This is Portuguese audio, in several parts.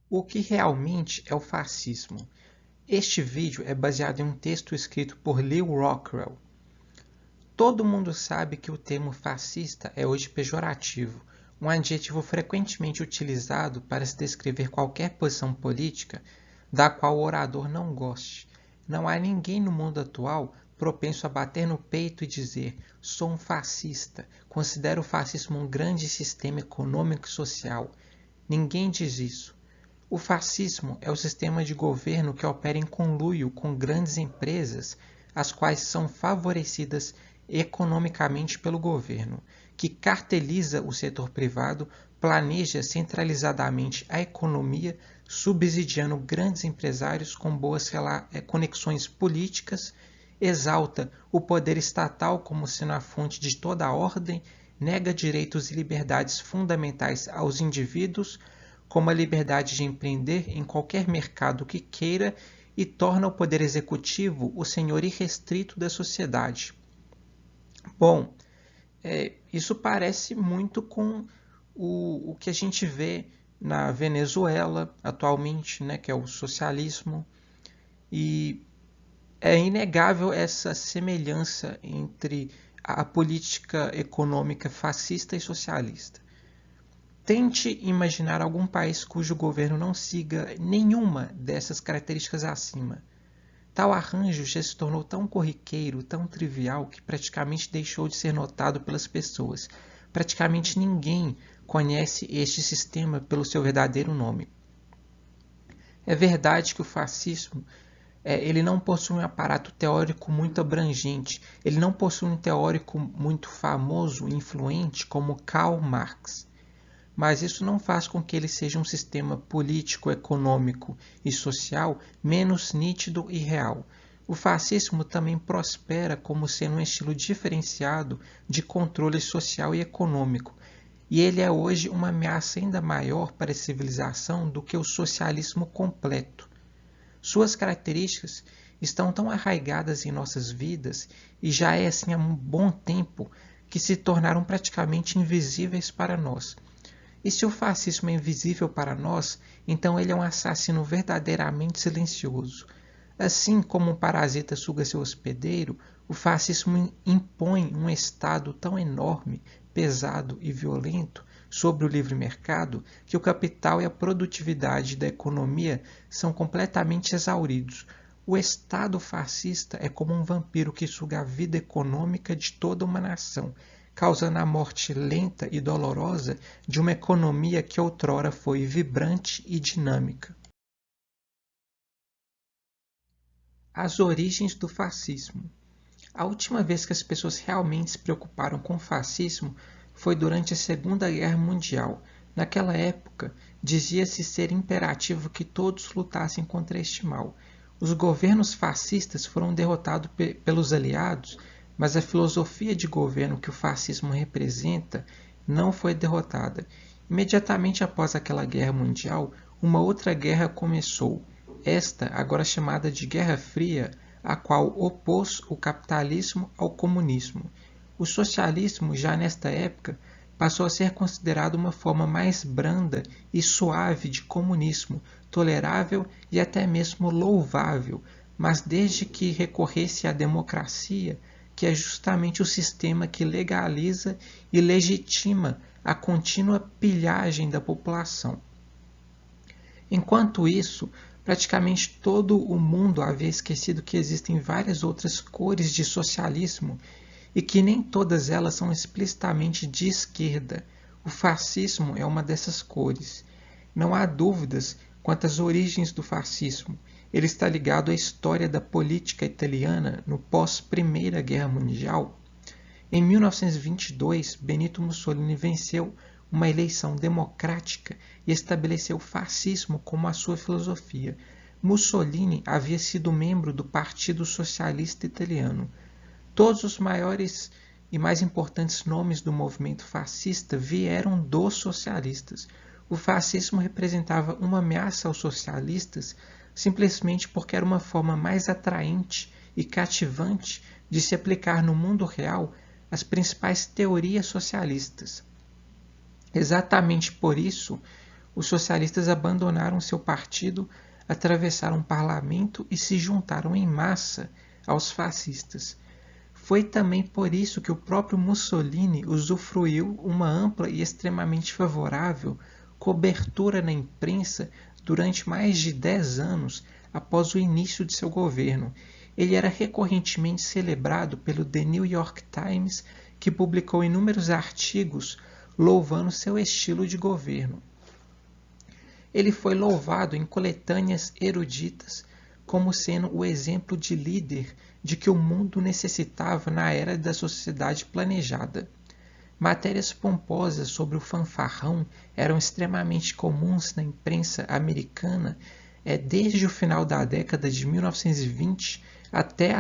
O que realmente é o fascismo? Este vídeo é baseado em um texto escrito por Lew Rockwell. Todo mundo sabe que o termo fascista é hoje pejorativo, um adjetivo frequentemente utilizado para se descrever qualquer posição política da qual o orador não goste. Não há ninguém no mundo atual propenso a bater no peito e dizer: sou um fascista, considero o fascismo um grande sistema econômico e social. Ninguém diz isso. O fascismo é o sistema de governo que opera em conluio com grandes empresas, as quais são favorecidas economicamente pelo governo, que carteliza o setor privado, planeja centralizadamente a economia, subsidiando grandes empresários com boas conexões políticas, exalta o poder estatal como sendo a fonte de toda a ordem, nega direitos e liberdades fundamentais aos indivíduos, como a liberdade de empreender em qualquer mercado que queira, e torna o poder executivo o senhor irrestrito da sociedade. Bom, isso parece muito com o que a gente vê na Venezuela atualmente, né, que é o socialismo, e é inegável essa semelhança entre a política econômica fascista e socialista. Tente imaginar algum país cujo governo não siga nenhuma dessas características acima. Tal arranjo já se tornou tão corriqueiro, tão trivial, que praticamente deixou de ser notado pelas pessoas. Praticamente ninguém conhece este sistema pelo seu verdadeiro nome. É verdade que o fascismo ele não possui um aparato teórico muito abrangente, ele não possui um teórico muito famoso e influente como Karl Marx. Mas isso não faz com que ele seja um sistema político, econômico e social menos nítido e real. O fascismo também prospera como sendo um estilo diferenciado de controle social e econômico, e ele é hoje uma ameaça ainda maior para a civilização do que o socialismo completo. Suas características estão tão arraigadas em nossas vidas, e já é assim há um bom tempo, que se tornaram praticamente invisíveis para nós. E se o fascismo é invisível para nós, então ele é um assassino verdadeiramente silencioso. Assim como um parasita suga seu hospedeiro, o fascismo impõe um Estado tão enorme, pesado e violento sobre o livre mercado que o capital e a produtividade da economia são completamente exauridos. O Estado fascista é como um vampiro que suga a vida econômica de toda uma nação, causando a morte lenta e dolorosa de uma economia que outrora foi vibrante e dinâmica. As origens do fascismo. A última vez que as pessoas realmente se preocuparam com o fascismo foi durante a Segunda Guerra Mundial. Naquela época, dizia-se ser imperativo que todos lutassem contra este mal. Os governos fascistas foram derrotados pelos aliados, mas a filosofia de governo que o fascismo representa não foi derrotada. Imediatamente após aquela guerra mundial, uma outra guerra começou, esta agora chamada de Guerra Fria, a qual opôs o capitalismo ao comunismo. O socialismo, já nesta época, passou a ser considerado uma forma mais branda e suave de comunismo, tolerável e até mesmo louvável, mas desde que recorresse à democracia, que é justamente o sistema que legaliza e legitima a contínua pilhagem da população. Enquanto isso, praticamente todo o mundo havia esquecido que existem várias outras cores de socialismo e que nem todas elas são explicitamente de esquerda. O fascismo é uma dessas cores. Não há dúvidas quanto às origens do fascismo. Ele está ligado à história da política italiana no pós-Primeira Guerra Mundial. Em 1922, Benito Mussolini venceu uma eleição democrática e estabeleceu o fascismo como a sua filosofia. Mussolini havia sido membro do Partido Socialista Italiano. Todos os maiores e mais importantes nomes do movimento fascista vieram dos socialistas. O fascismo representava uma ameaça aos socialistas simplesmente porque era uma forma mais atraente e cativante de se aplicar no mundo real as principais teorias socialistas. Exatamente por isso, os socialistas abandonaram seu partido, atravessaram o parlamento e se juntaram em massa aos fascistas. Foi também por isso que o próprio Mussolini usufruiu uma ampla e extremamente favorável cobertura na imprensa durante mais de 10 anos após o início de seu governo. Ele era recorrentemente celebrado pelo The New York Times, que publicou inúmeros artigos louvando seu estilo de governo. Ele foi louvado em coletâneas eruditas como sendo o exemplo de líder de que o mundo necessitava na era da sociedade planejada. Matérias pomposas sobre o fanfarrão eram extremamente comuns na imprensa americana desde o final da década de 1920 até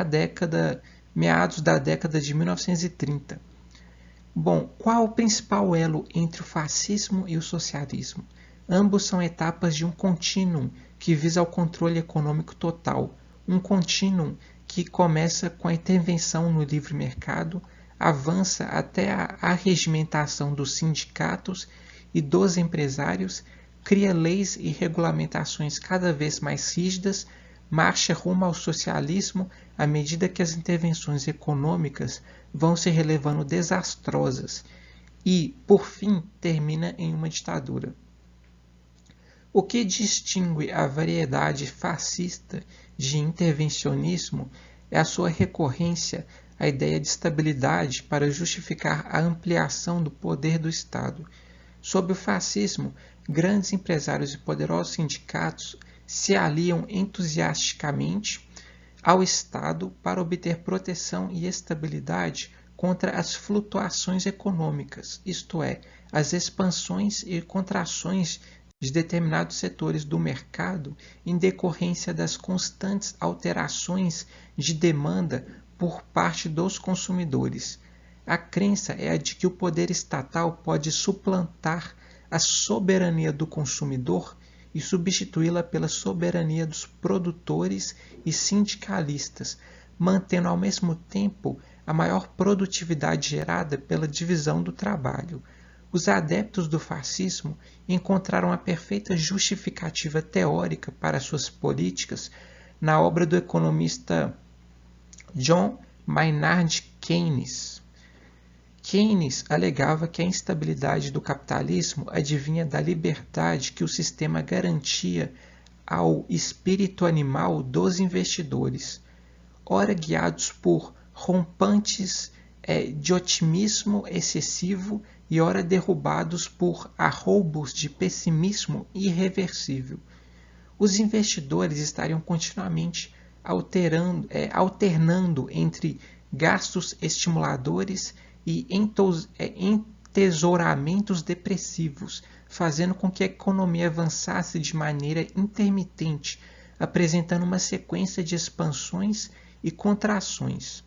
meados da década de 1930. Bom, qual o principal elo entre o fascismo e o socialismo? Ambos são etapas de um contínuo que visa ao controle econômico total, um contínuo que começa com a intervenção no livre mercado, avança até a arregimentação dos sindicatos e dos empresários, cria leis e regulamentações cada vez mais rígidas, marcha rumo ao socialismo à medida que as intervenções econômicas vão se relevando desastrosas e, por fim, termina em uma ditadura. O que distingue a variedade fascista de intervencionismo é a sua recorrência à ideia de estabilidade para justificar a ampliação do poder do Estado. Sob o fascismo, grandes empresários e poderosos sindicatos se aliam entusiasticamente ao Estado para obter proteção e estabilidade contra as flutuações econômicas, isto é, as expansões e contrações de determinados setores do mercado em decorrência das constantes alterações de demanda por parte dos consumidores. A crença é a de que o poder estatal pode suplantar a soberania do consumidor e substituí-la pela soberania dos produtores e sindicalistas, mantendo ao mesmo tempo a maior produtividade gerada pela divisão do trabalho. Os adeptos do fascismo encontraram a perfeita justificativa teórica para suas políticas na obra do economista John Maynard Keynes. Keynes alegava que a instabilidade do capitalismo advinha da liberdade que o sistema garantia ao espírito animal dos investidores, ora guiados por rompantes de otimismo excessivo e ora derrubados por arroubos de pessimismo irreversível. Os investidores estariam continuamente alternando entre gastos estimuladores e entesouramentos depressivos, fazendo com que a economia avançasse de maneira intermitente, apresentando uma sequência de expansões e contrações.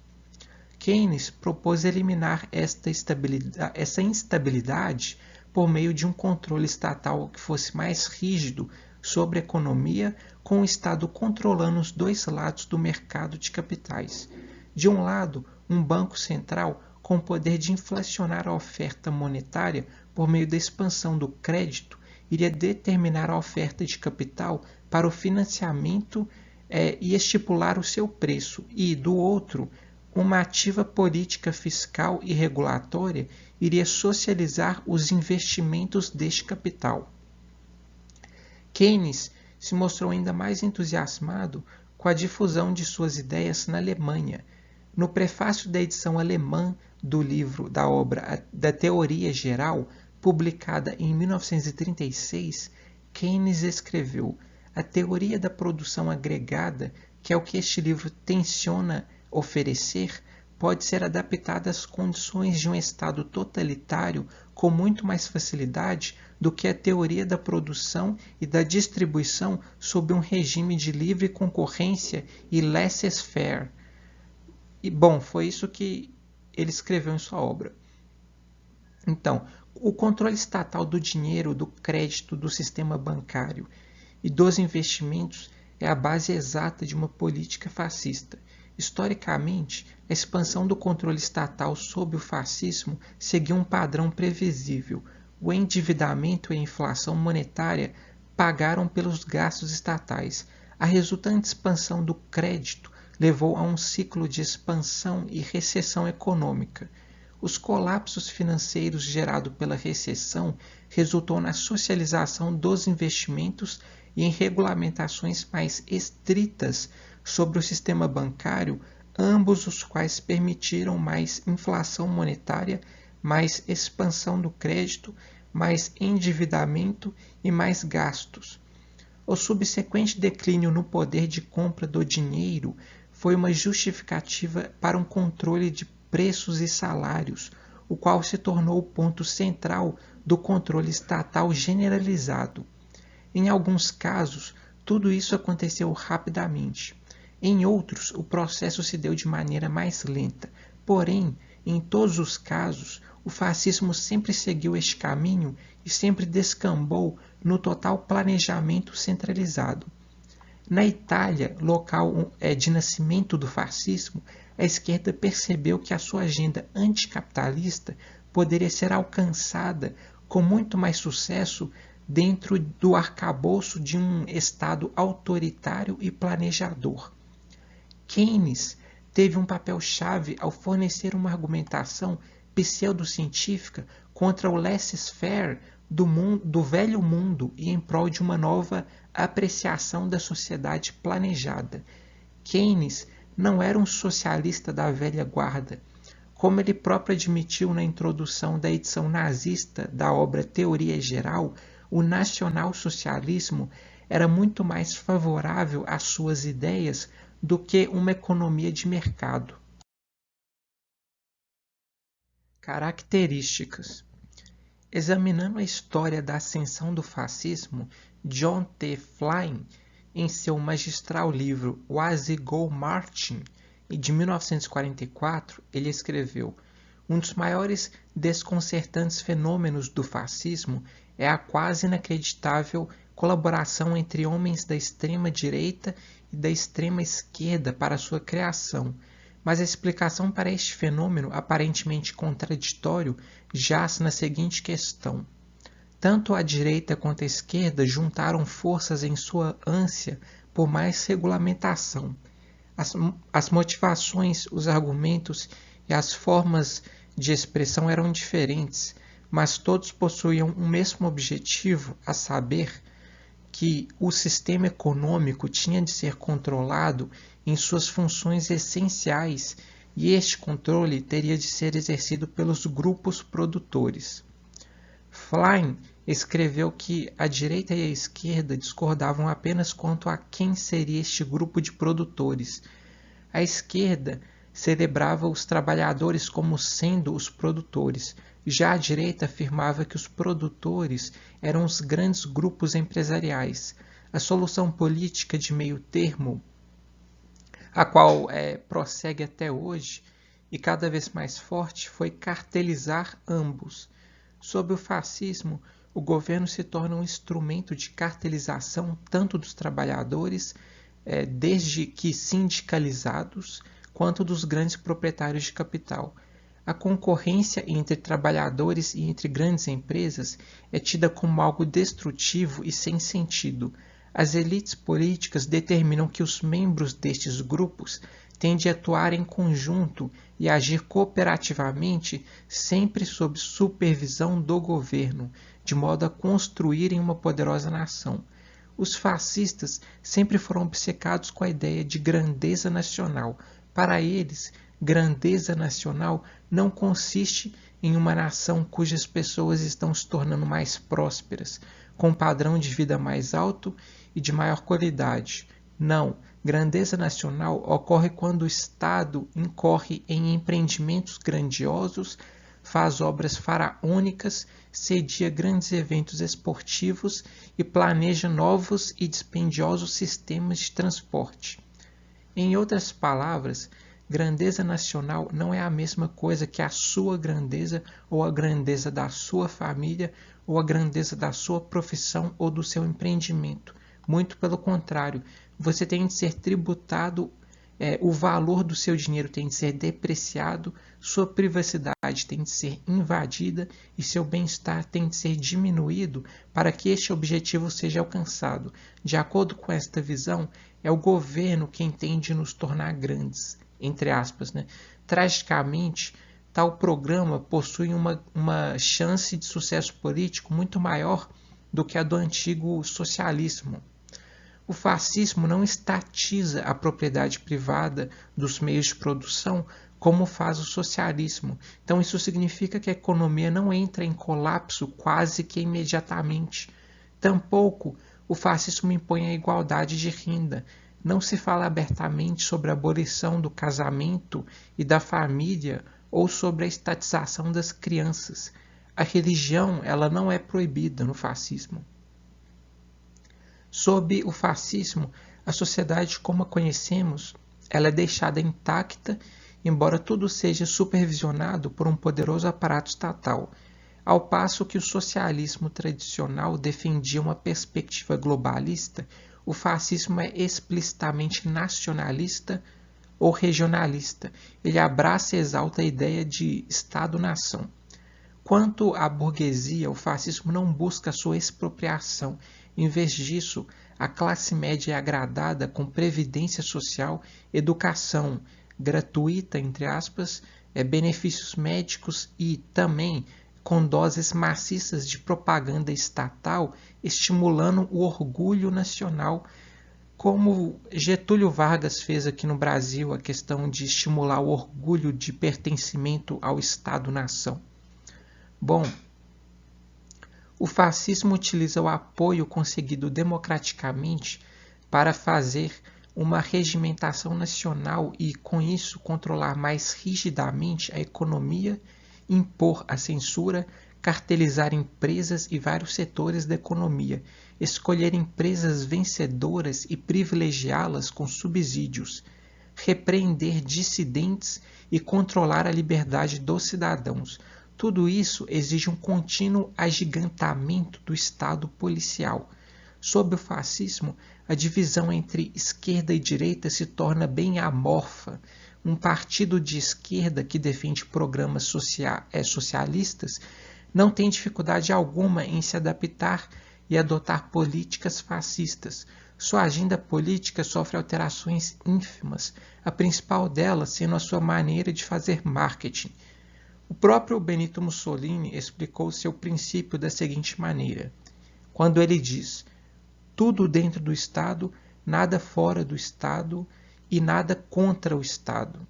Keynes propôs eliminar essa instabilidade por meio de um controle estatal que fosse mais rígido sobre a economia, com o Estado controlando os dois lados do mercado de capitais. De um lado, um banco central com o poder de inflacionar a oferta monetária por meio da expansão do crédito iria determinar a oferta de capital para o financiamento e estipular o seu preço, e, do outro, uma ativa política fiscal e regulatória iria socializar os investimentos deste capital. Keynes se mostrou ainda mais entusiasmado com a difusão de suas ideias na Alemanha. No prefácio da edição alemã do livro da obra da Teoria Geral, publicada em 1936, Keynes escreveu: "A teoria da produção agregada, que é o que este livro tenciona oferecer, pode ser adaptada às condições de um Estado totalitário com muito mais facilidade do que a teoria da produção e da distribuição sob um regime de livre concorrência e laissez-faire." E, bom, foi isso que ele escreveu em sua obra. Então, o controle estatal do dinheiro, do crédito, do sistema bancário e dos investimentos é a base exata de uma política fascista. Historicamente, a expansão do controle estatal sob o fascismo seguiu um padrão previsível. o endividamento e a inflação monetária pagaram pelos gastos estatais. A resultante expansão do crédito levou a um ciclo de expansão e recessão econômica. Os colapsos financeiros gerados pela recessão resultou na socialização dos investimentos e em regulamentações mais estritas sobre o sistema bancário, ambos os quais permitiram mais inflação monetária, mais expansão do crédito, mais endividamento e mais gastos. O subsequente declínio no poder de compra do dinheiro foi uma justificativa para um controle de preços e salários, o qual se tornou o ponto central do controle estatal generalizado. Em alguns casos, tudo isso aconteceu rapidamente. Em outros, o processo se deu de maneira mais lenta. Porém, em todos os casos, o fascismo sempre seguiu este caminho e sempre descambou no total planejamento centralizado. Na Itália, local de nascimento do fascismo, a esquerda percebeu que a sua agenda anticapitalista poderia ser alcançada com muito mais sucesso dentro do arcabouço de um Estado autoritário e planejador. Keynes teve um papel-chave ao fornecer uma argumentação pseudocientífica contra o laissez-faire do velho mundo e em prol de uma nova apreciação da sociedade planejada. Keynes não era um socialista da velha guarda. Como ele próprio admitiu na introdução da edição nazista da obra Teoria Geral, o nacionalsocialismo era muito mais favorável às suas ideias do que uma economia de mercado. Características. Examinando a história da ascensão do fascismo, John T. Flynn, em seu magistral livro Was I Go Marching, de 1944, ele escreveu: um dos maiores desconcertantes fenômenos do fascismo é a quase inacreditável colaboração entre homens da extrema-direita e da extrema-esquerda para sua criação. Mas a explicação para este fenômeno aparentemente contraditório jaz na seguinte questão. Tanto a direita quanto a esquerda juntaram forças em sua ânsia por mais regulamentação. As motivações, os argumentos e as formas de expressão eram diferentes, mas todos possuíam um mesmo objetivo, a saber, que o sistema econômico tinha de ser controlado em suas funções essenciais e este controle teria de ser exercido pelos grupos produtores. Flynn escreveu que a direita e a esquerda discordavam apenas quanto a quem seria este grupo de produtores. A esquerda celebrava os trabalhadores como sendo os produtores, já a direita afirmava que os produtores eram os grandes grupos empresariais. A solução política de meio termo, a qual prossegue até hoje e cada vez mais forte, foi cartelizar ambos. Sob o fascismo, o governo se torna um instrumento de cartelização tanto dos trabalhadores, desde que sindicalizados, quanto dos grandes proprietários de capital. A concorrência entre trabalhadores e entre grandes empresas é tida como algo destrutivo e sem sentido. As elites políticas determinam que os membros destes grupos têm de atuar em conjunto e agir cooperativamente, sempre sob supervisão do governo, de modo a construírem uma poderosa nação. Os fascistas sempre foram obcecados com a ideia de grandeza nacional. Para eles, grandeza nacional não consiste em uma nação cujas pessoas estão se tornando mais prósperas, com um padrão de vida mais alto e de maior qualidade. Não, grandeza nacional ocorre quando o Estado incorre em empreendimentos grandiosos, faz obras faraônicas, cedia grandes eventos esportivos e planeja novos e dispendiosos sistemas de transporte. Em outras palavras, grandeza nacional não é a mesma coisa que a sua grandeza ou a grandeza da sua família ou a grandeza da sua profissão ou do seu empreendimento. Muito pelo contrário, você tem de ser tributado o valor do seu dinheiro tem de ser depreciado, sua privacidade tem de ser invadida e seu bem-estar tem de ser diminuído para que este objetivo seja alcançado. De acordo com esta visão, é o governo quem tem de nos tornar grandes, entre aspas, né? Tragicamente, tal programa possui uma chance de sucesso político muito maior do que a do antigo socialismo. O fascismo não estatiza a propriedade privada dos meios de produção como faz o socialismo. Então isso significa que a economia não entra em colapso quase que imediatamente. Tampouco o fascismo impõe a igualdade de renda. Não se fala abertamente sobre a abolição do casamento e da família ou sobre a estatização das crianças. A religião, ela não é proibida no fascismo. Sob o fascismo, a sociedade como a conhecemos, ela é deixada intacta, embora tudo seja supervisionado por um poderoso aparato estatal, ao passo que o socialismo tradicional defendia uma perspectiva globalista, o fascismo é explicitamente nacionalista ou regionalista. Ele abraça e exalta a ideia de Estado-nação. Quanto à burguesia, o fascismo não busca a sua expropriação. Em vez disso, a classe média é agradada com previdência social, educação gratuita, entre aspas, benefícios médicos e também com doses maciças de propaganda estatal, estimulando o orgulho nacional, como Getúlio Vargas fez aqui no Brasil, a questão de estimular o orgulho de pertencimento ao Estado-nação. Bom, o fascismo utiliza o apoio conseguido democraticamente para fazer uma regimentação nacional e, com isso, controlar mais rigidamente a economia, impor a censura, cartelizar empresas e vários setores da economia, escolher empresas vencedoras e privilegiá-las com subsídios, repreender dissidentes e controlar a liberdade dos cidadãos. Tudo isso exige um contínuo agigantamento do Estado policial. Sob o fascismo, a divisão entre esquerda e direita se torna bem amorfa. Um partido de esquerda que defende programas socialistas não tem dificuldade alguma em se adaptar e adotar políticas fascistas. Sua agenda política sofre alterações ínfimas, a principal delas sendo a sua maneira de fazer marketing. O próprio Benito Mussolini explicou seu princípio da seguinte maneira, quando ele diz: tudo dentro do Estado, nada fora do Estado e nada contra o Estado.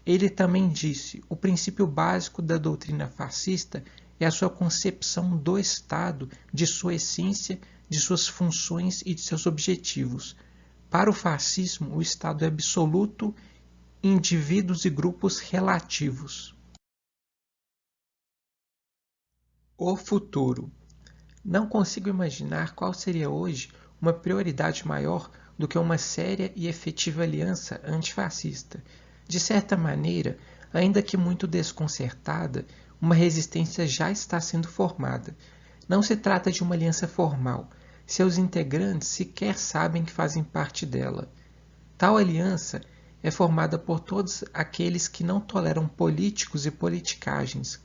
Ele também disse: o princípio básico da doutrina fascista é a sua concepção do Estado, de sua essência, de suas funções e de seus objetivos. Para o fascismo, o Estado é absoluto, indivíduos e grupos relativos. O futuro. Não consigo imaginar qual seria hoje uma prioridade maior do que uma séria e efetiva aliança antifascista. De certa maneira, ainda que muito desconcertada, uma resistência já está sendo formada. Não se trata de uma aliança formal. Seus integrantes sequer sabem que fazem parte dela. Tal aliança é formada por todos aqueles que não toleram políticos e politicagens,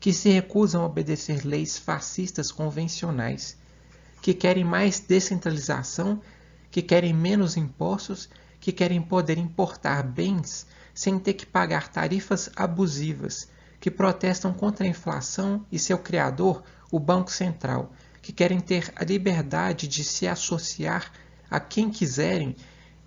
que se recusam a obedecer leis fascistas convencionais, que querem mais descentralização, que querem menos impostos, que querem poder importar bens sem ter que pagar tarifas abusivas, que protestam contra a inflação e seu criador, o Banco Central, que querem ter a liberdade de se associar a quem quiserem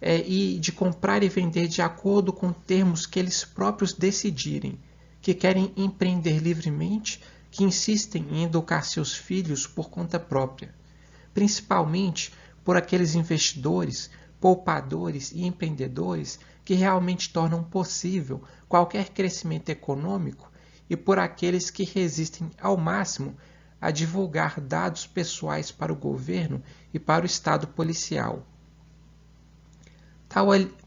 e de comprar e vender de acordo com termos que eles próprios decidirem, que querem empreender livremente, que insistem em educar seus filhos por conta própria, principalmente por aqueles investidores, poupadores e empreendedores que realmente tornam possível qualquer crescimento econômico e por aqueles que resistem ao máximo a divulgar dados pessoais para o governo e para o Estado policial.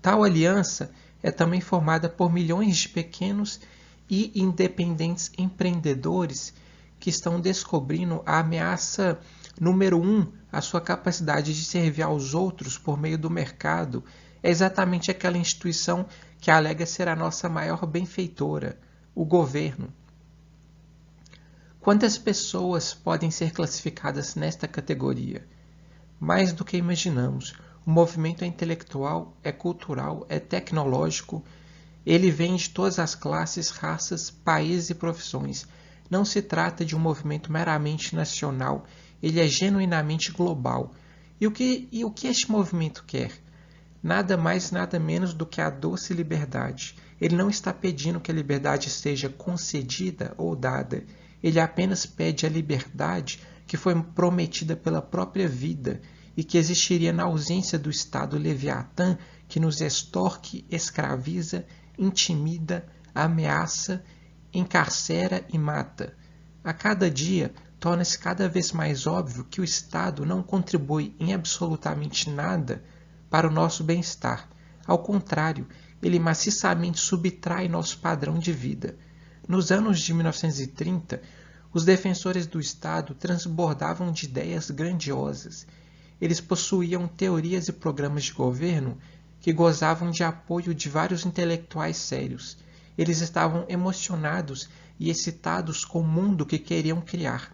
Tal aliança é também formada por milhões de pequenos e independentes empreendedores que estão descobrindo a ameaça número 1 à sua capacidade de servir aos outros por meio do mercado, é exatamente aquela instituição que alega ser a nossa maior benfeitora, o governo. Quantas pessoas podem ser classificadas nesta categoria? Mais do que imaginamos. O movimento é intelectual, é cultural, é tecnológico. Ele vem de todas as classes, raças, países e profissões. Não se trata de um movimento meramente nacional, ele é genuinamente global. E o que este movimento quer? Nada mais, nada menos do que a doce liberdade. Ele não está pedindo que a liberdade seja concedida ou dada. Ele apenas pede a liberdade que foi prometida pela própria vida e que existiria na ausência do Estado Leviatã que nos extorque, escraviza, intimida, ameaça, encarcera e mata. A cada dia, torna-se cada vez mais óbvio que o Estado não contribui em absolutamente nada para o nosso bem-estar. Ao contrário, ele maciçamente subtrai nosso padrão de vida. Nos anos de 1930, os defensores do Estado transbordavam de ideias grandiosas. Eles possuíam teorias e programas de governo que gozavam de apoio de vários intelectuais sérios. Eles estavam emocionados e excitados com o mundo que queriam criar.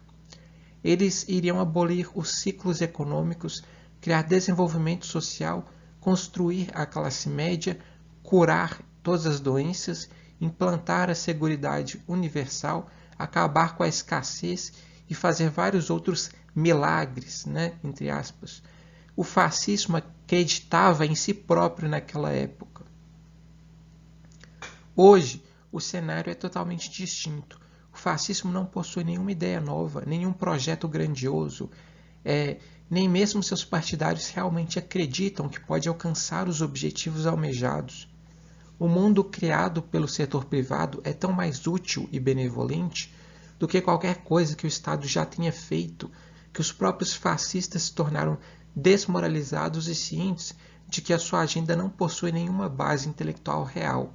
Eles iriam abolir os ciclos econômicos, criar desenvolvimento social, construir a classe média, curar todas as doenças, implantar a seguridade universal, acabar com a escassez e fazer vários outros milagres, entre aspas. O fascismo acreditava em si próprio naquela época. Hoje, o cenário é totalmente distinto. O fascismo não possui nenhuma ideia nova, nenhum projeto grandioso, nem mesmo seus partidários realmente acreditam que pode alcançar os objetivos almejados. O mundo criado pelo setor privado é tão mais útil e benevolente do que qualquer coisa que o Estado já tenha feito, que os próprios fascistas se tornaram desmoralizados e cientes de que a sua agenda não possui nenhuma base intelectual real.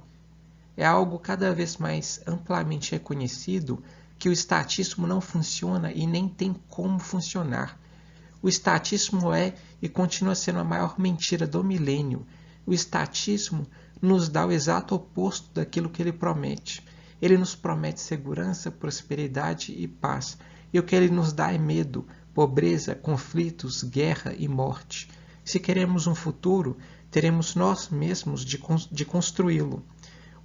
É algo cada vez mais amplamente reconhecido que o estatismo não funciona e nem tem como funcionar. O estatismo é e continua sendo a maior mentira do milênio. O estatismo nos dá o exato oposto daquilo que ele promete. Ele nos promete segurança, prosperidade e paz. E o que ele nos dá é medo, pobreza, conflitos, guerra e morte. Se queremos um futuro, teremos nós mesmos de construí-lo.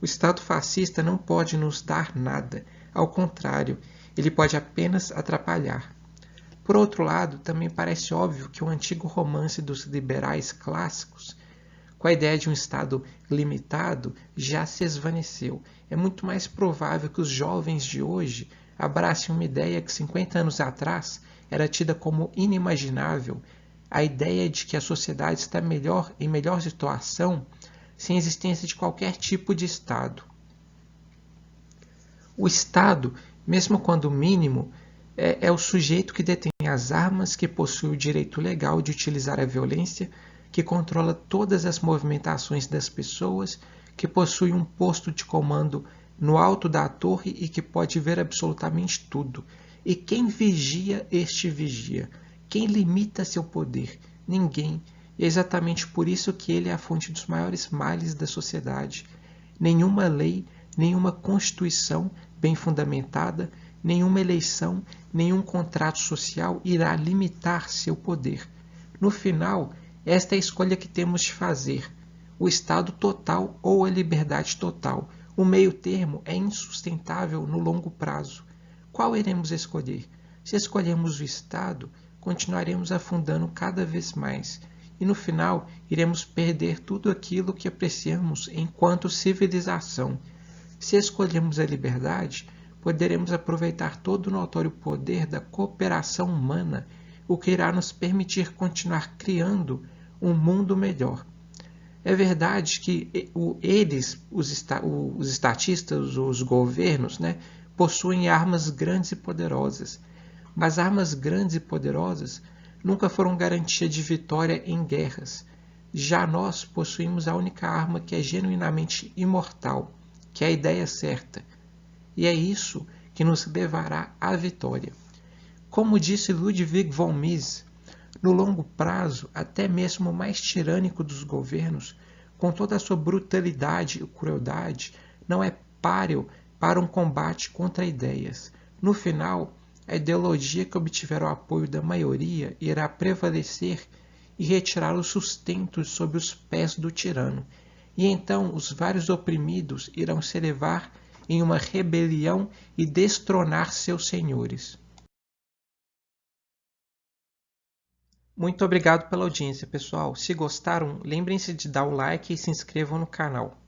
O Estado fascista não pode nos dar nada. Ao contrário, ele pode apenas atrapalhar. Por outro lado, também parece óbvio que o antigo romance dos liberais clássicos, com a ideia de um Estado limitado, já se esvaneceu. É muito mais provável que os jovens de hoje abracem uma ideia que 50 anos atrás era tida como inimaginável, a ideia de que a sociedade está em melhor situação sem a existência de qualquer tipo de Estado. O Estado, mesmo quando mínimo, é o sujeito que detém as armas, que possui o direito legal de utilizar a violência, que controla todas as movimentações das pessoas, que possui um posto de comando no alto da torre e que pode ver absolutamente tudo. E quem vigia, este vigia. Quem limita seu poder? Ninguém. E é exatamente por isso que ele é a fonte dos maiores males da sociedade. Nenhuma lei, nenhuma constituição bem fundamentada, nenhuma eleição, nenhum contrato social irá limitar seu poder. No final, esta é a escolha que temos de fazer: o Estado total ou a liberdade total. O meio termo é insustentável no longo prazo. Qual iremos escolher? Se escolhermos o Estado, continuaremos afundando cada vez mais. E no final, iremos perder tudo aquilo que apreciamos enquanto civilização. Se escolhermos a liberdade, poderemos aproveitar todo o notório poder da cooperação humana, o que irá nos permitir continuar criando um mundo melhor. É verdade que os estatistas, os governos, possuem armas grandes e poderosas, mas armas grandes e poderosas nunca foram garantia de vitória em guerras. Já nós possuímos a única arma que é genuinamente imortal, que é a ideia certa. E é isso que nos levará à vitória. Como disse Ludwig von Mises, no longo prazo, até mesmo o mais tirânico dos governos com toda a sua brutalidade e crueldade, não é páreo para um combate contra ideias. No final, a ideologia que obtiver o apoio da maioria irá prevalecer e retirar o sustento sob os pés do tirano. E então os vários oprimidos irão se elevar em uma rebelião e destronar seus senhores. Muito obrigado pela audiência, pessoal. Se gostaram, lembrem-se de dar o like e se inscrevam no canal.